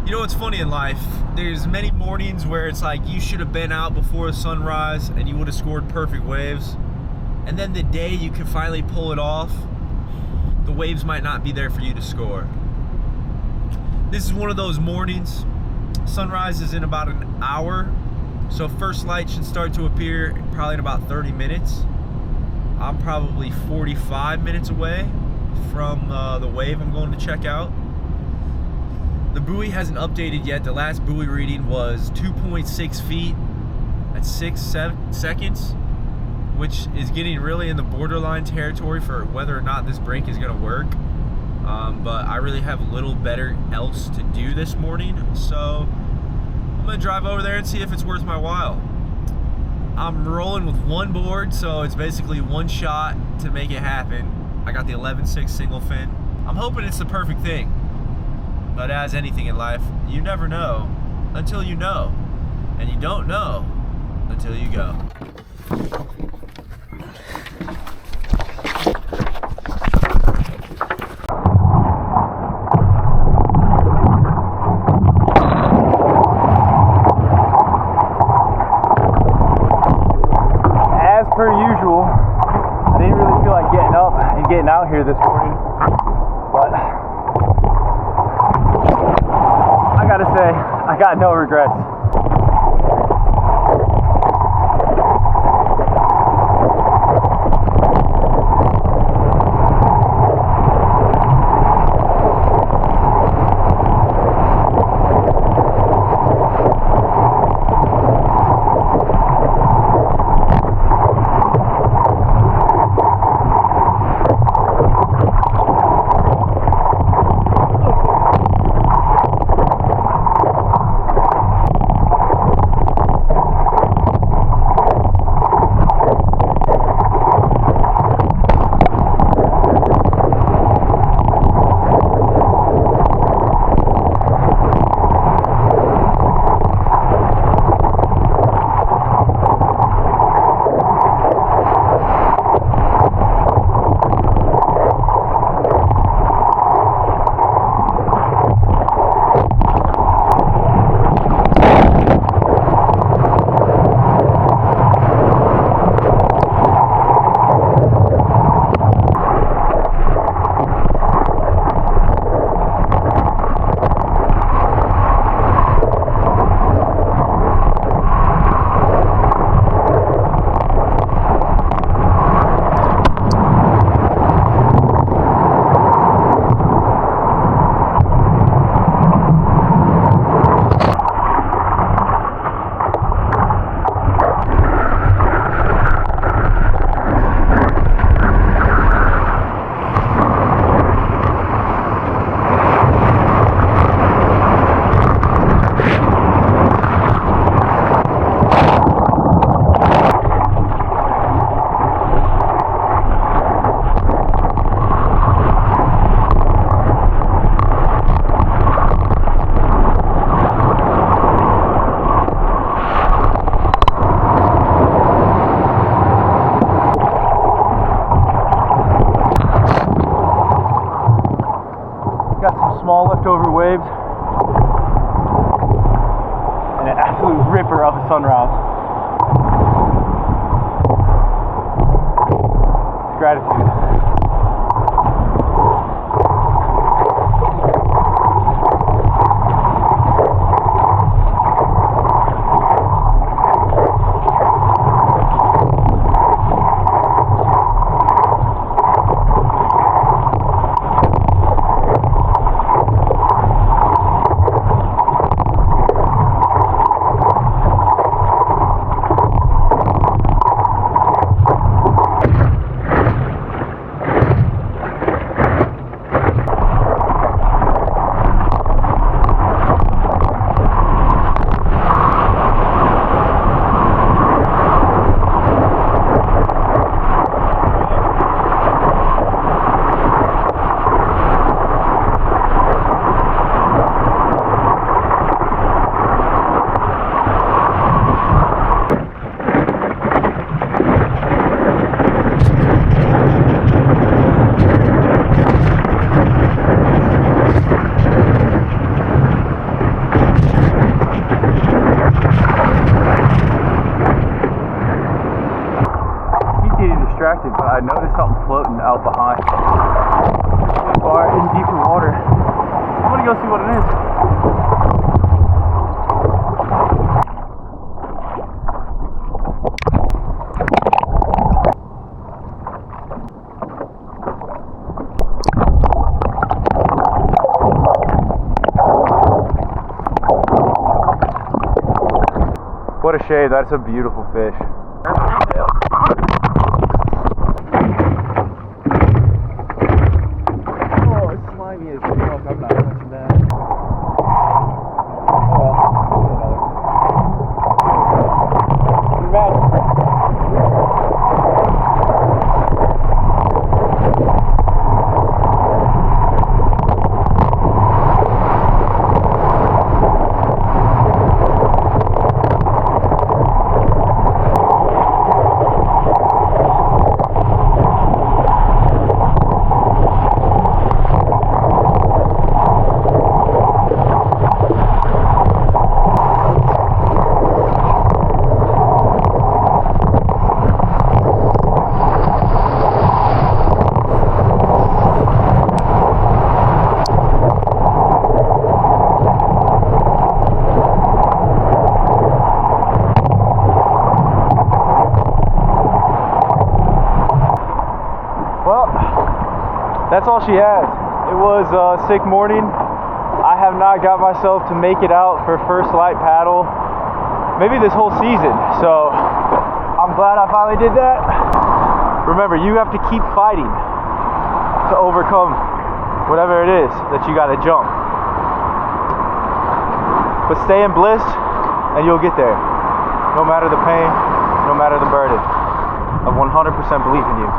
You know what's funny in life? There's many mornings where it's like you should have been out before sunrise and you would have scored perfect waves. And then the day you can finally pull it off, the waves might not be there for you to score. This is one of those mornings. Sunrise is in about an hour, so first light should start to appear probably in about 30 minutes. I'm probably 45 minutes away from the wave I'm going to check out. The buoy hasn't updated yet. The last buoy reading was 2.6 feet at 6 seconds, which is getting really in the borderline territory for whether or not this break is going to work. But I really have little better else to do this morning, so I'm going to drive over there and see if it's worth my while. I'm rolling with one board, so it's basically one shot to make it happen. I got the 11.6 single fin. I'm hoping it's the perfect thing. But as anything in life, you never know until you know. And you don't know until you go. As per usual, I didn't really feel like getting up and getting out here this morning. But I gotta say, I got no regrets. Small leftover waves and an absolute ripper of a sunrise. It's gratitude. What a shame, that's a beautiful fish. Oh, it's slimy as fuck, I'm not touching that. Oh well, that's all she has. It was a sick morning. I have not got myself to make it out for first light paddle maybe this whole season, so I'm glad I finally did that. Remember, you have to keep fighting to overcome whatever it is that you got to jump, but stay in bliss and you'll get there, no matter the pain, no matter the burden. I 100% believe in you.